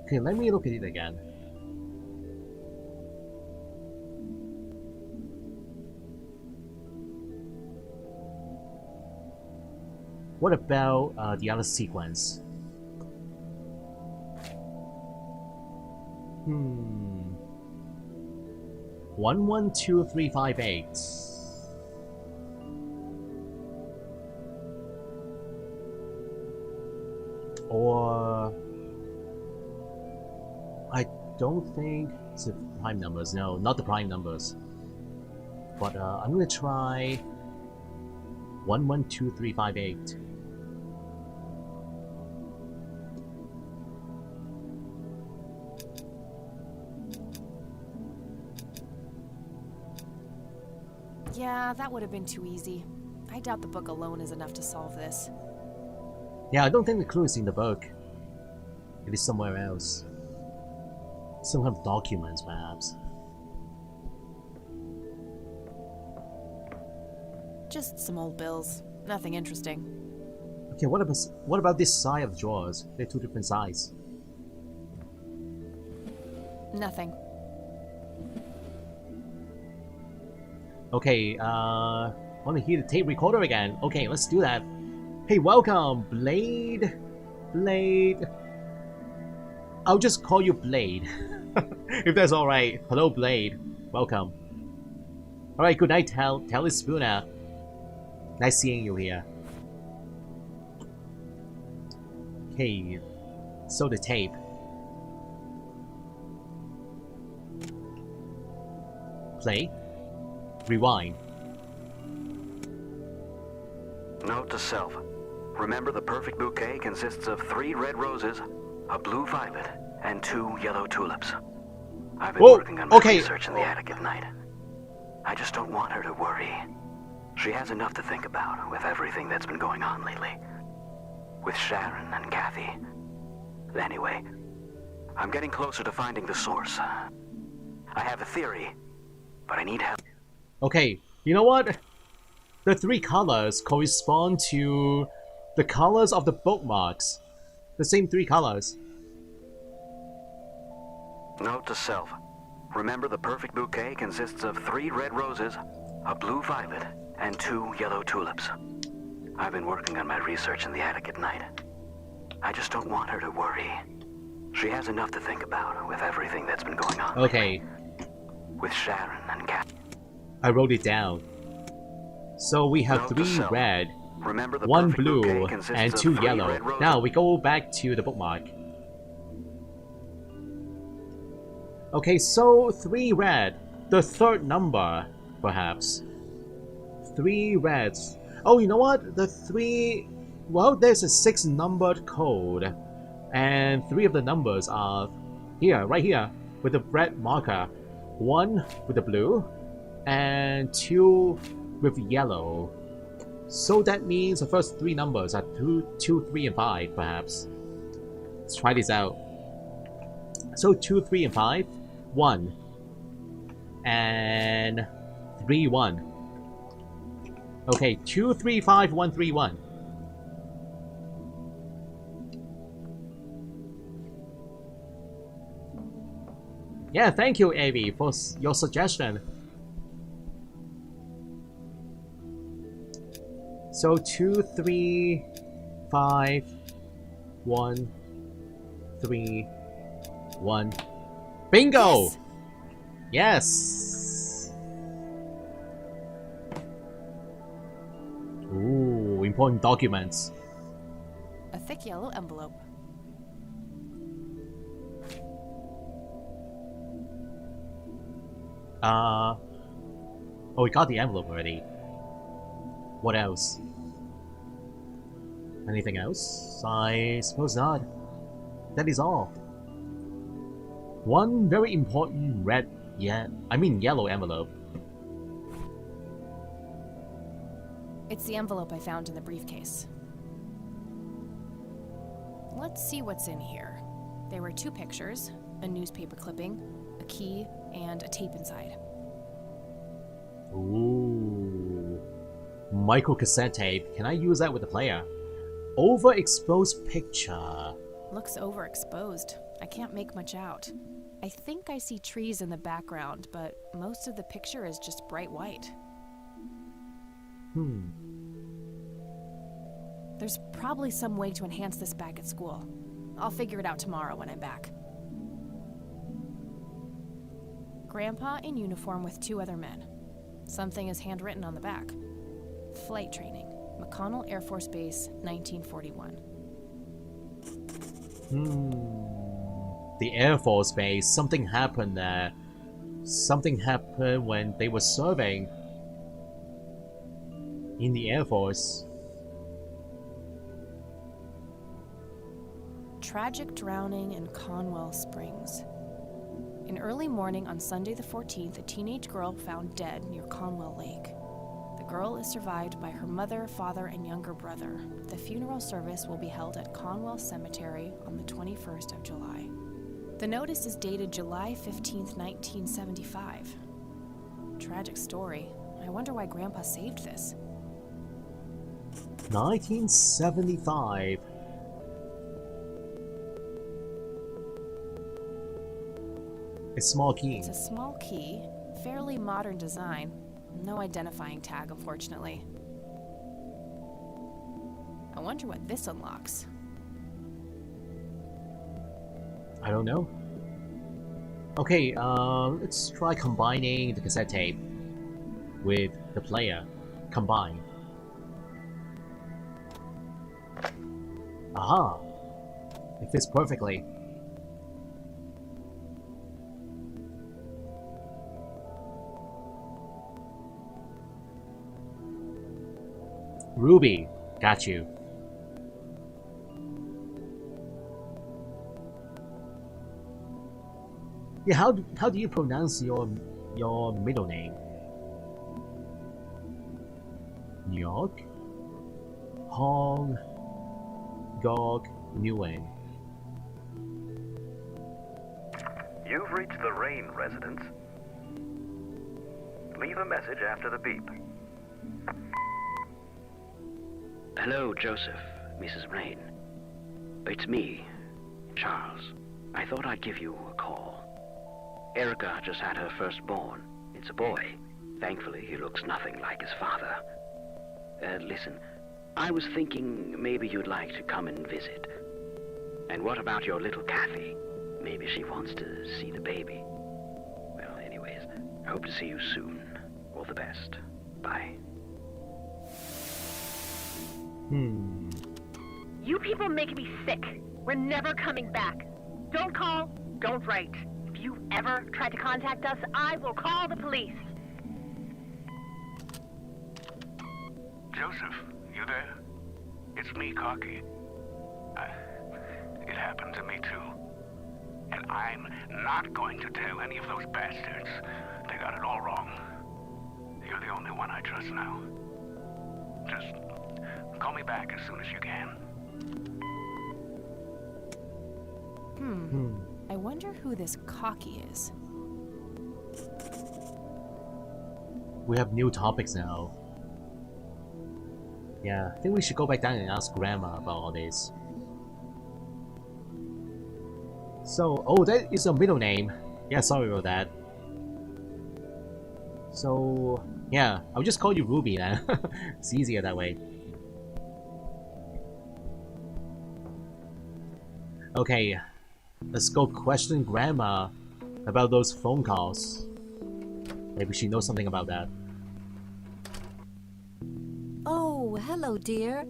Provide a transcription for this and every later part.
Okay, let me look at it again. What about the other sequence? 112358. Or I don't think it's the prime numbers. No, not the prime numbers. But I'm gonna try 112358. Yeah, that would have been too easy. I doubt the book alone is enough to solve this. Yeah, I don't think the clue is in the book. It is somewhere else. Some kind of documents, perhaps. Just some old bills. Nothing interesting. Okay, what about this side of the drawers? They're two different sides. Nothing. Okay, want to hear the tape recorder again? Okay, let's do that. Hey, welcome, Blade. Blade. I'll just call you Blade, if that's all right. Hello, Blade. Welcome. All right, good night, Telly Spooner. Nice seeing you here. Okay, so the tape. Play. Rewind. Note to self. Remember, the perfect bouquet consists of 3 red roses, a blue violet, and 2 yellow tulips. I've been working on my research in the attic at night. I just don't want her to worry. She has enough to think about with everything that's been going on lately. With Sharon and Kathy. Anyway, I'm getting closer to finding the source. I have a theory, but I need help. Okay, you know what? The 3 colors correspond to the colors of the bookmarks. The same 3 colors. Note to self. Remember, the perfect bouquet consists of 3 red roses, a blue violet, and 2 yellow tulips. I've been working on my research in the attic at night. I just don't want her to worry. She has enough to think about with everything that's been going on Okay. lately. With Sharon and Kat. I wrote it down. So we have 3 red, 1 blue, and 2 yellow. Now we go back to the bookmark. Okay, so 3 red. The 3rd number, perhaps. 3 reds. Oh, you know what? The 3... Well, there's a 6 numbered code. And 3 of the numbers are here, right here, with the red marker. 1 with the blue, and 2 with yellow. So that means the first 3 numbers are 2, 3, and 5, perhaps. Let's try this out. So 2, 3, and 5. 1. And 3, 1. Okay, 2, 3, 5, 1, 3, 1. Yeah, thank you, Avi, for your suggestion. So 2, 3, 5, 1, 3, 1. Bingo! Yes! Ooh, important documents. A thick yellow envelope. Oh, we got the envelope already. What else? Anything else? I suppose not. That is all. One very important yellow envelope. It's the envelope I found in the briefcase. Let's see what's in here. There were 2 pictures, a newspaper clipping, a key, and a tape inside. Ooh. Micro cassette tape. Can I use that with the player? Overexposed picture. Looks overexposed. I can't make much out. I think I see trees in the background, but most of the picture is just bright white. There's probably some way to enhance this back at school. I'll figure it out tomorrow when I'm back. Grandpa in uniform with 2 other men. Something is handwritten on the back. Flight training. McConnell Air Force Base, 1941. The Air Force Base. Something happened there. Something happened when they were serving in the Air Force. Tragic drowning in Conwell Springs. In early morning on Sunday the 14th, a teenage girl found dead near Conwell Lake. The girl is survived by her mother, father, and younger brother. The funeral service will be held at Conwell Cemetery on the 21st of July. The notice is dated July 15th, 1975. Tragic story. I wonder why Grandpa saved this. 1975. A small key. It's a small key, fairly modern design. No identifying tag, unfortunately. I wonder what this unlocks. I don't know. Okay, let's try combining the cassette tape with the player. Combine. Aha! It fits perfectly. Ruby, got you. Yeah, how do you pronounce your middle name? New York? Hong Gog Nguyen. You've reached the Rain residence. Leave a message after the beep. Hello, Joseph, Mrs. Rain. It's me, Charles. I thought I'd give you a call. Erica just had her firstborn. It's a boy. Thankfully, he looks nothing like his father. Listen, I was thinking maybe you'd like to come and visit. And what about your little Kathy? Maybe she wants to see the baby. Well, anyways, I hope to see you soon. All the best. Bye. You people make me sick. We're never coming back. Don't call, don't write. If you ever try to contact us, I will call the police. Joseph, you there? It's me, Cocky. It happened to me too. And I'm not going to tell any of those bastards. They got it all wrong. You're the only one I trust now. Just call me back as soon as you can. I wonder who this Cocky is. We have new topics now. Yeah, I think we should go back down and ask Grandma about all this. So, oh, that is a middle name. Yeah, sorry about that. So, yeah, I'll just call you Ruby then. It's easier that way. Okay, let's go question Grandma about those phone calls. Maybe she knows something about that. Oh, hello, dear.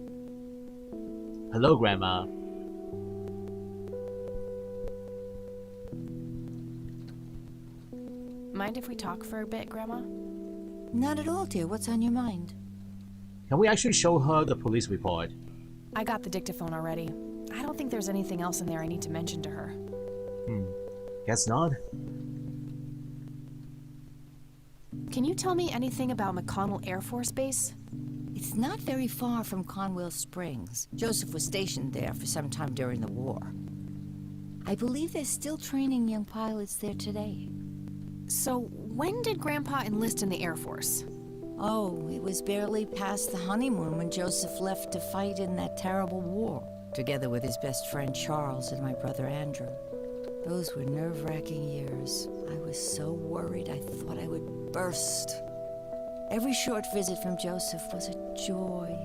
Hello, Grandma. Mind if we talk for a bit, Grandma? Not at all, dear. What's on your mind? Can we actually show her the police report? I got the dictaphone already. I don't think there's anything else in there I need to mention to her. Guess not. Can you tell me anything about McConnell Air Force Base? It's not very far from Conwell Springs. Joseph was stationed there for some time during the war. I believe they're still training young pilots there today. So, when did Grandpa enlist in the Air Force? Oh, it was barely past the honeymoon when Joseph left to fight in that terrible war. together with his best friend Charles and my brother Andrew. Those were nerve-wracking years. I was so worried I thought I would burst. Every short visit from Joseph was a joy,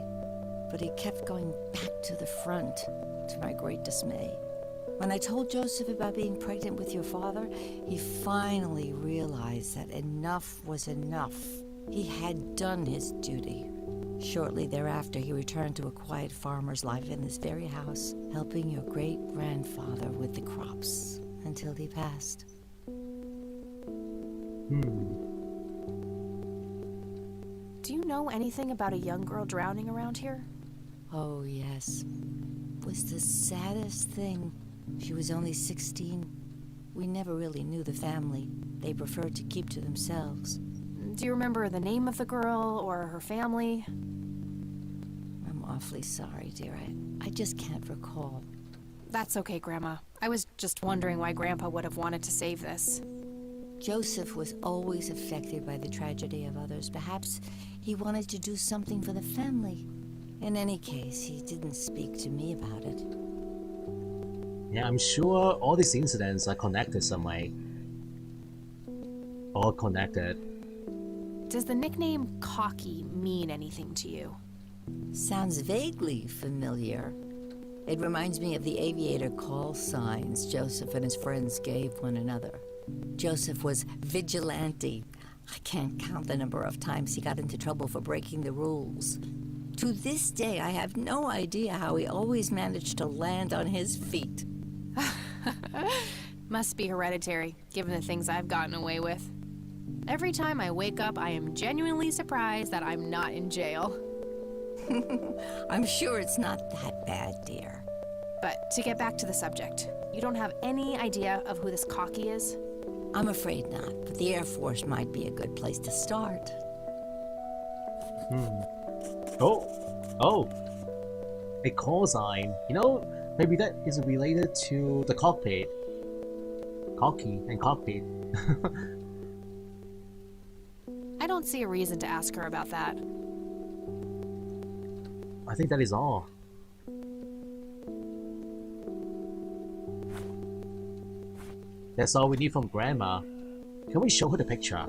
but he kept going back to the front, to my great dismay. When I told Joseph about being pregnant with your father, he finally realized that enough was enough. He had done his duty. Shortly thereafter, he returned to a quiet farmer's life in this very house, helping your great-grandfather with the crops until he passed. Do you know anything about a young girl drowning around here? Oh, yes. It was the saddest thing. She was only 16. We never really knew the family. They preferred to keep to themselves. Do you remember the name of the girl or her family? I'm awfully sorry, dear. I just can't recall. That's okay, Grandma. I was just wondering why Grandpa would have wanted to save this. Joseph was always affected by the tragedy of others. Perhaps he wanted to do something for the family. In any case, he didn't speak to me about it. Yeah, I'm sure all these incidents are connected some way. All connected. Does the nickname Cocky mean anything to you? Sounds vaguely familiar. It reminds me of the aviator call signs Joseph and his friends gave one another. Joseph was vigilante. I can't count the number of times he got into trouble for breaking the rules. To this day, I have no idea how he always managed to land on his feet. Must be hereditary, given the things I've gotten away with. Every time I wake up, I am genuinely surprised that I'm not in jail. I'm sure it's not that bad, dear. But to get back to the subject, you don't have any idea of who this Cocky is? I'm afraid not, but the Air Force might be a good place to start. Oh, a call sign. You know, maybe that is related to the cockpit. Cocky and cockpit. I don't see a reason to ask her about that. I think that is all. That's all we need from Grandma. Can we show her the picture?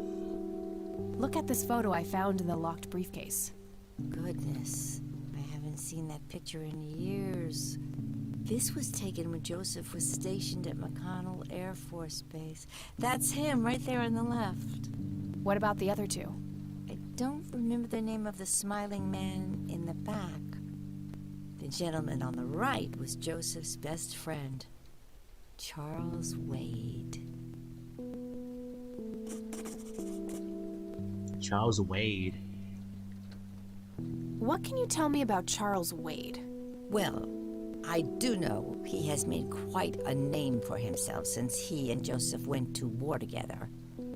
Look at this photo I found in the locked briefcase. Goodness, I haven't seen that picture in years. This was taken when Joseph was stationed at McConnell Air Force Base. That's him right there on the left. What about the other two? I don't remember the name of the smiling man in the back. The gentleman on the right was Joseph's best friend, Charles Wade. Charles Wade. What can you tell me about Charles Wade? Well, I do know he has made quite a name for himself since he and Joseph went to war together.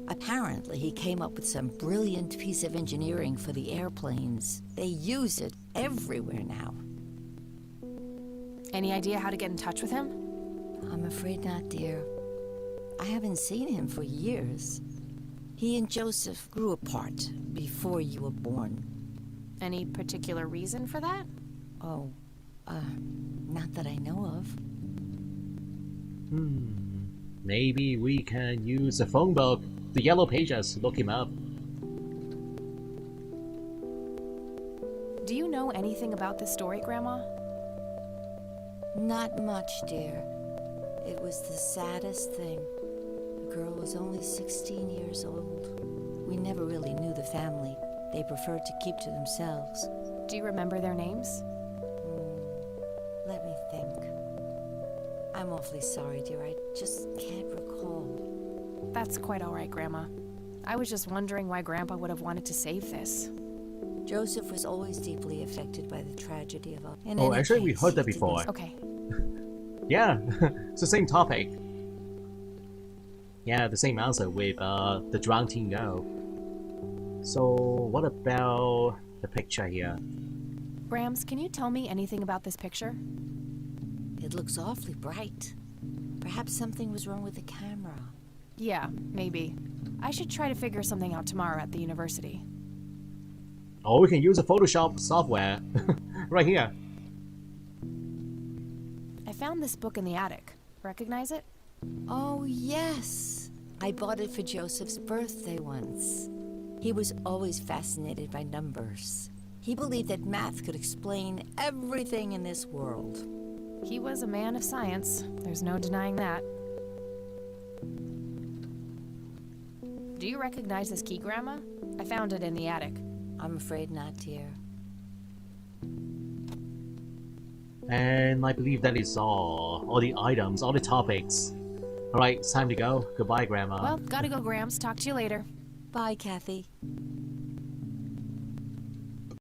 Apparently, he came up with some brilliant piece of engineering for the airplanes. They use it everywhere now. Any idea how to get in touch with him? I'm afraid not, dear. I haven't seen him for years. He and Joseph grew apart before you were born. Any particular reason for that? Oh, not that I know of. Maybe we can use the phone book, the yellow pages, to look him up. Do you know anything about this story, Grandma? Not much, dear. It was the saddest thing. The girl was only 16 years old. We never really knew the family. They preferred to keep to themselves. Do you remember their names? Let me think. I'm awfully sorry, dear. I just can't recall. That's quite all right, Grandma. I was just wondering why Grandpa would have wanted to save this. Joseph was always deeply affected by the tragedy of all. Oh, actually, we heard that before. Okay. Yeah, it's the same topic. Yeah, the same answer with the drowned teen girl. So, what about the picture here? Grams, can you tell me anything about this picture? It looks awfully bright. Perhaps something was wrong with the camera. Yeah, maybe. I should try to figure something out tomorrow at the university. Oh, we can use the Photoshop software. Right here. found this book in the attic. Recognize it? Oh, yes. I bought it for Joseph's birthday once. He was always fascinated by numbers. He believed that math could explain everything in this world. He was a man of science. There's no denying that. Do you recognize this key, Grandma? I found it in the attic. I'm afraid not, dear. And I believe that is all the items, all the topics. Alright, it's time to go. Goodbye, Grandma. Well, gotta go, Grams. Talk to you later. Bye, Kathy.